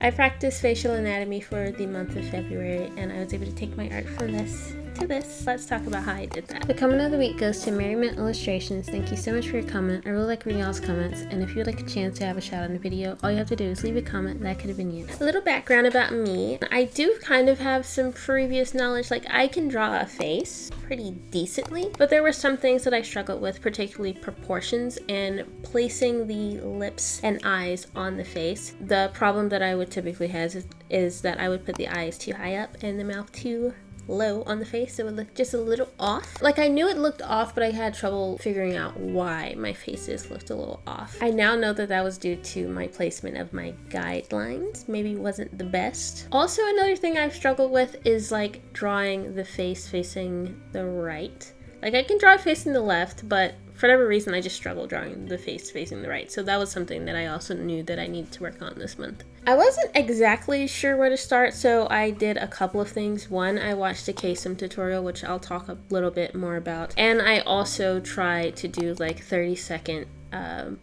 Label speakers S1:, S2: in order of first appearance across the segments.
S1: I practiced facial anatomy for the month of February, and I was able to take my art from this to this. Let's talk about how I did that. The comment of the week goes to Mary Mint Illustrations. Thank you so much for your comment. I really like reading y'all's comments, and if you'd like a chance to have a shout out in the video, all you have to do is leave a comment. That could have been you. A little background about me. I do kind of have some previous knowledge. Like, I can draw a face pretty decently, but there were some things that I struggled with, particularly proportions and placing the lips and eyes on the face. The problem that I would typically have is that I would put the eyes too high up and the mouth too low on the face. It would look just a little off. Like, I knew it looked off, but I had trouble figuring out why my faces looked a little off. I now know that that was due to my placement of my guidelines. Maybe wasn't the best. Also, another thing I've struggled with is like drawing the face facing the right. Like, I can draw it facing the left, but for whatever reason, I just struggle drawing the face facing the right. So that was something that I also knew that I needed to work on this month. I wasn't exactly sure where to start, so I did a couple of things. One, I watched a KSM tutorial, which I'll talk a little bit more about. And I also tried to do like 30-second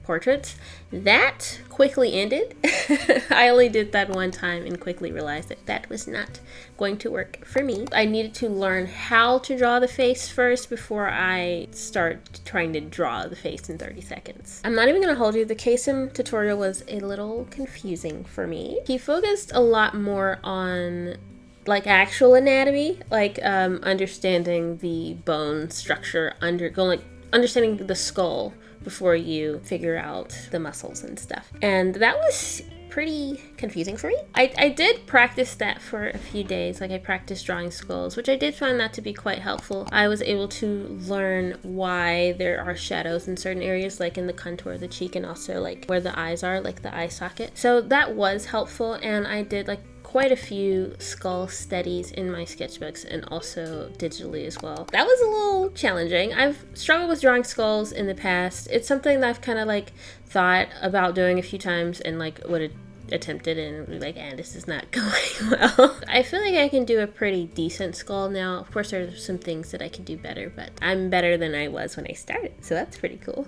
S1: portraits. That quickly ended. I only did that one time and quickly realized that that was not going to work for me. I needed to learn how to draw the face first before I start trying to draw the face in 30 seconds. I'm not even gonna hold you, the KSM tutorial was a little confusing for me. He focused a lot more on like actual anatomy, like understanding the bone structure, understanding the skull before you figure out the muscles and stuff. And that was pretty confusing for me. I did practice that for a few days. Like, I practiced drawing skulls, which I did find that to be quite helpful. I was able to learn why there are shadows in certain areas, like in the contour of the cheek and also like where the eyes are, like the eye socket. So that was helpful, and I did like quite a few skull studies in my sketchbooks and also digitally as well. That was a little challenging. I've struggled with drawing skulls in the past. It's something that I've kind of like thought about doing a few times and like would attempted and like, and this is not going well. I feel like I can do a pretty decent skull now. Of course, there's some things that I can do better, but I'm better than I was when I started, so that's pretty cool.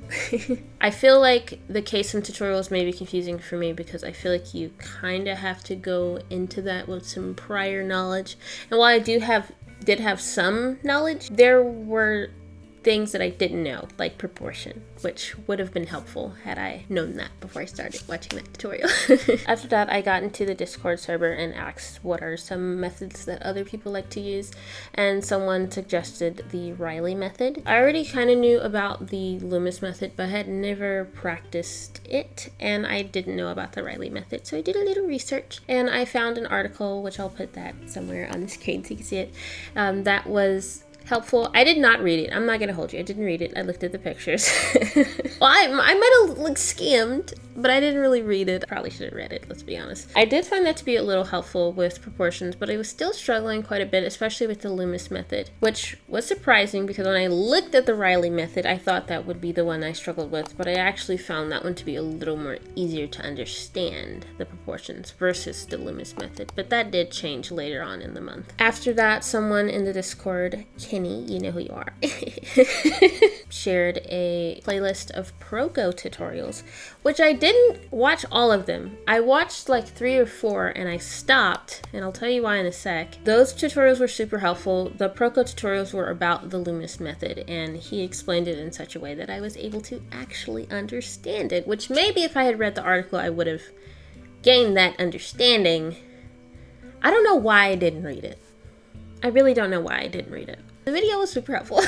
S1: I feel like the KSM tutorials may be confusing for me because I feel like you kind of have to go into that with some prior knowledge. And while I did have some knowledge, there were things that I didn't know, like proportion, which would have been helpful had I known that before I started watching that tutorial. After that, I got into the Discord server and asked what are some methods that other people like to use, and someone suggested the Reilly method. I already kind of knew about the Loomis method, but had never practiced it, and I didn't know about the Reilly method, so I did a little research, and I found an article, which I'll put that somewhere on the screen so you can see it, that was helpful. I did not read it. I'm not gonna hold you. I didn't read it. I looked at the pictures. Well, I might have like skimmed, but I didn't really read it. Probably should have read it, let's be honest. I did find that to be a little helpful with proportions, but I was still struggling quite a bit, especially with the Loomis method, which was surprising because when I looked at the Reilly method, I thought that would be the one I struggled with, but I actually found that one to be a little more easier to understand the proportions versus the Loomis method, but that did change later on in the month. After that, someone in the Discord, Kenny, you know who you are, shared a playlist of Proko tutorials, which I didn't watch all of them. I watched like 3 or 4 and I stopped, and I'll tell you why in a sec. Those tutorials were super helpful. The Proko tutorials were about the Loomis method, and he explained it in such a way that I was able to actually understand it, which maybe if I had read the article I would have gained that understanding. I don't know why I didn't read it. I really don't know why I didn't read it. The video was super helpful.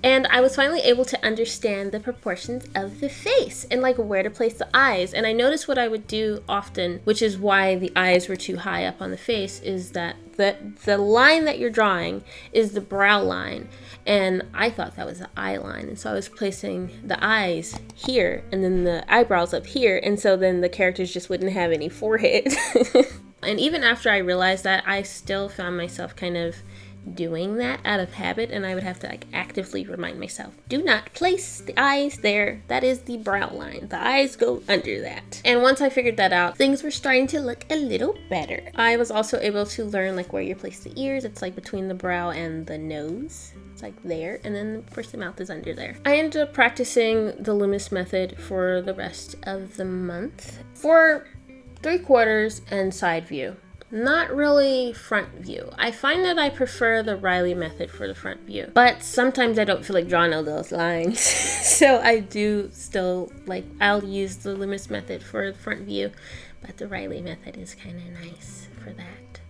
S1: And I was finally able to understand the proportions of the face and like where to place the eyes. And I noticed what I would do often, which is why the eyes were too high up on the face, is that the line that you're drawing is the brow line. And I thought that was the eye line. And so I was placing the eyes here and then the eyebrows up here. And so then the characters just wouldn't have any forehead. And even after I realized that, I still found myself kind of doing that out of habit, and I would have to like actively remind myself, do not place the eyes there. That is the brow line. The eyes go under that. And once I figured that out, things were starting to look a little better. I was also able to learn like where you place the ears. It's like between the brow and the nose. It's like there, and then of course the mouth is under there. I ended up practicing the Loomis method for the rest of the month. For 3/4 and side view. Not really front view. I find that I prefer the Reilly method for the front view, but sometimes I don't feel like drawing all those lines. So I do still I'll use the Loomis method for the front view, but the Reilly method is kind of nice for that.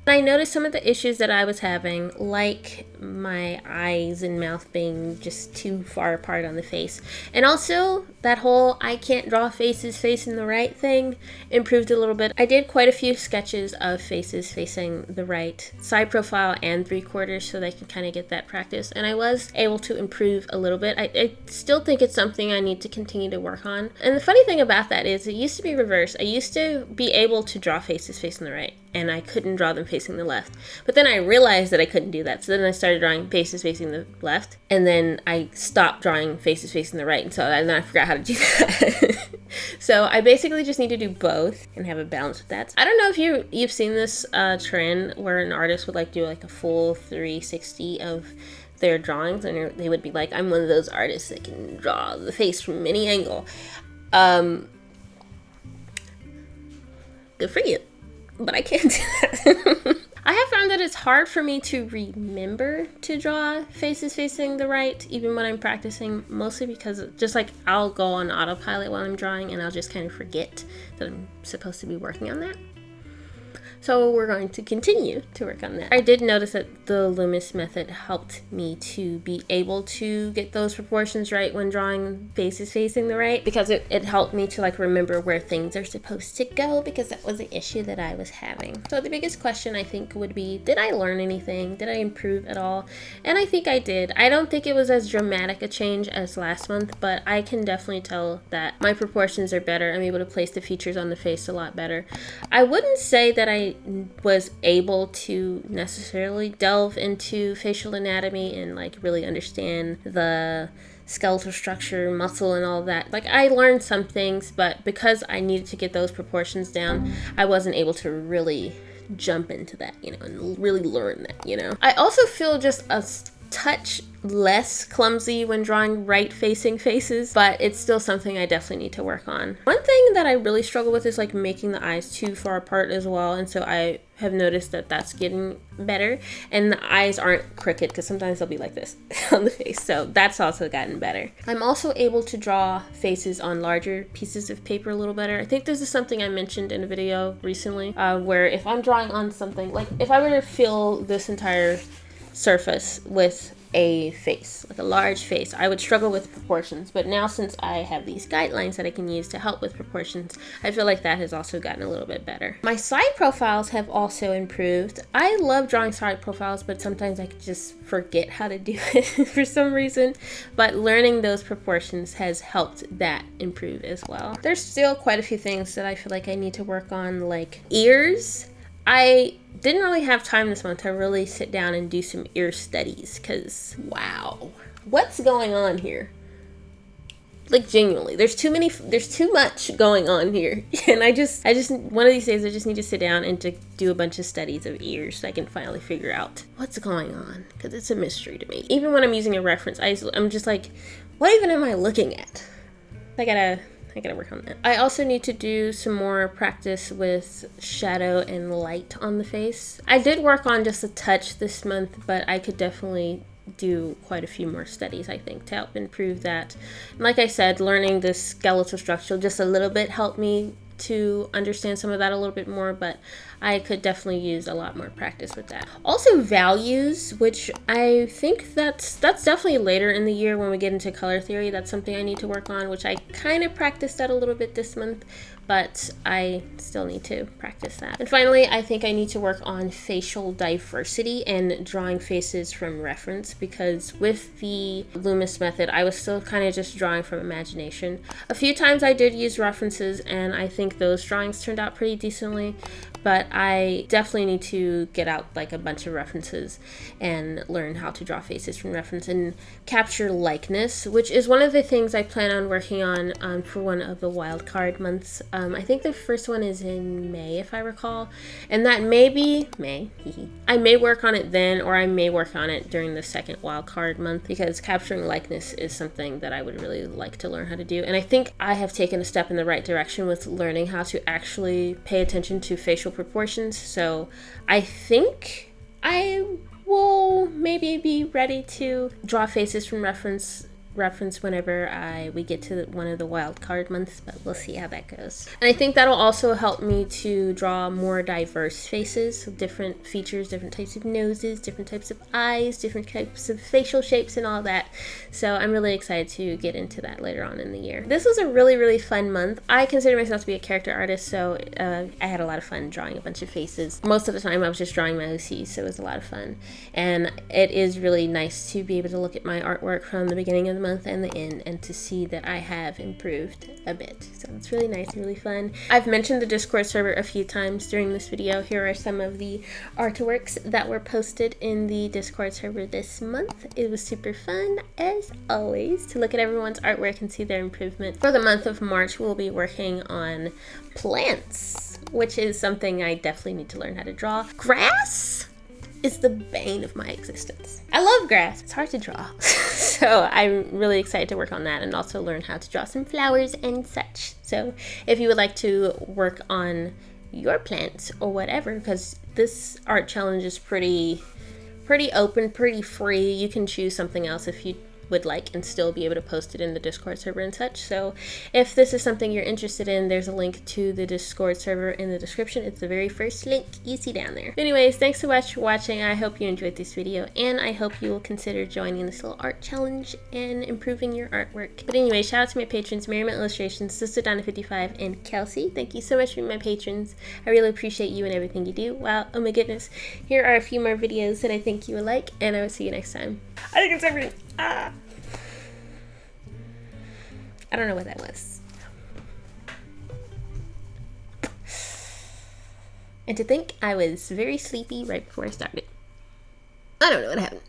S1: I noticed some of the issues that I was having, like my eyes and mouth being just too far apart on the face. And also that whole I can't draw faces facing the right thing improved a little bit. I did quite a few sketches of faces facing the right side profile and 3/4 so that I can kind of get that practice. And I was able to improve a little bit. I still think it's something I need to continue to work on. And the funny thing about that is it used to be reversed. I used to be able to draw faces facing the right, and I couldn't draw them facing the left. But then I realized that I couldn't do that. So then I started drawing faces facing the left, and then I stopped drawing faces facing the right. And then I forgot how to do that. So I basically just need to do both and have a balance with that. I don't know if you've seen this trend where an artist would do a full 360 of their drawings, and they would be like, I'm one of those artists that can draw the face from any angle. Good for you. But I can't do that. I have found that it's hard for me to remember to draw faces facing the right, even when I'm practicing, mostly because I'll go on autopilot while I'm drawing and I'll just kind of forget that I'm supposed to be working on that. So we're going to continue to work on that. I did notice that the Loomis method helped me to be able to get those proportions right when drawing faces facing the right, because it helped me to remember where things are supposed to go, because that was the issue that I was having. So the biggest question I think would be, did I learn anything? Did I improve at all? And I think I did. I don't think it was as dramatic a change as last month, but I can definitely tell that my proportions are better. I'm able to place the features on the face a lot better. I wouldn't say that I was able to necessarily delve into facial anatomy and really understand the skeletal structure, muscle, and all that. I learned some things, but because I needed to get those proportions down, I wasn't able to really jump into that, and really learn that, I also feel just a touch less clumsy when drawing right facing faces, but it's still something I definitely need to work on. One thing that I really struggle with is making the eyes too far apart as well, and so I have noticed that that's getting better, and the eyes aren't crooked, because sometimes they'll be like this on the face, so that's also gotten better. I'm also able to draw faces on larger pieces of paper a little better. I think this is something I mentioned in a video recently, where if I'm drawing on something, if I were to fill this entire surface with a face, a large face, I would struggle with proportions. But now, since I have these guidelines that I can use to help with proportions, I feel like that has also gotten a little bit better. My side profiles have also improved. I love drawing side profiles, but sometimes I just forget how to do it for some reason. But learning those proportions has helped that improve as well. There's still quite a few things that I feel like I need to work on, like ears. I didn't really have time this month to really sit down and do some ear studies, because wow, what's going on here? Genuinely, there's too much going on here. And I just one of these days I just need to sit down and to do a bunch of studies of ears so I can finally figure out what's going on, because it's a mystery to me. Even when I'm using a reference, I'm just like, what even am I looking at? I gotta work on that. I also need to do some more practice with shadow and light on the face. I did work on just a touch this month, but I could definitely do quite a few more studies, I think, to help improve that. And like I said, learning the skeletal structure just a little bit helped me to understand some of that a little bit more, but I could definitely use a lot more practice with that. Also values, which I think that's definitely later in the year when we get into color theory. That's something I need to work on, which I kind of practiced that a little bit this month, but I still need to practice that. And finally, I think I need to work on facial diversity and drawing faces from reference, because with the Loomis method, I was still kind of just drawing from imagination. A few times I did use references, and I think those drawings turned out pretty decently, but I definitely need to get out like a bunch of references and learn how to draw faces from reference and capture likeness, which is one of the things I plan on working on for one of the wildcard months. I think the first one is in May, if I recall, and that may be May. I may work on it then, or I may work on it during the second wildcard month, because capturing likeness is something that I would really like to learn how to do. And I think I have taken a step in the right direction with learning how to actually pay attention to facial proportions. So I think I will maybe be ready to draw faces from reference whenever we get to one of the wild card months, but we'll see how that goes. And I think that'll also help me to draw more diverse faces, so different features, different types of noses, different types of eyes, different types of facial shapes and all that. So I'm really excited to get into that later on in the year. This was a really, really fun month. I consider myself to be a character artist, so I had a lot of fun drawing a bunch of faces. Most of the time I was just drawing my OCs, so it was a lot of fun. And it is really nice to be able to look at my artwork from the beginning of the month and the end and to see that I have improved a bit. So it's really nice and really fun. I've mentioned the Discord server a few times during this video. Here are some of the artworks that were posted in the Discord server this month. It was super fun, as always, to look at everyone's artwork and see their improvement. For the month of March, we'll be working on plants, which is something I definitely need to learn how to draw. Grass is the bane of my existence. I love grass. It's hard to draw. So I'm really excited to work on that and also learn how to draw some flowers and such. So if you would like to work on your plants or whatever, because this art challenge is pretty open, pretty free. You can choose something else if you would like and still be able to post it in the Discord server and such. So if this is something you're interested in, there's a link to the Discord server in the description. It's the very first link you see down there. Anyways, thanks so much for watching. I hope you enjoyed this video, and I hope you will consider joining this little art challenge and improving your artwork. But anyway, shout out to my patrons, Merriman Illustrations, Sister Donna 55, and Kelsey. Thank you so much for my patrons. I really appreciate you and everything you do. Wow, oh my goodness. Here are a few more videos that I think you will like, and I will see you next time. I think it's everything. I don't know what that was. And to think I was very sleepy right before I started. I don't know what happened.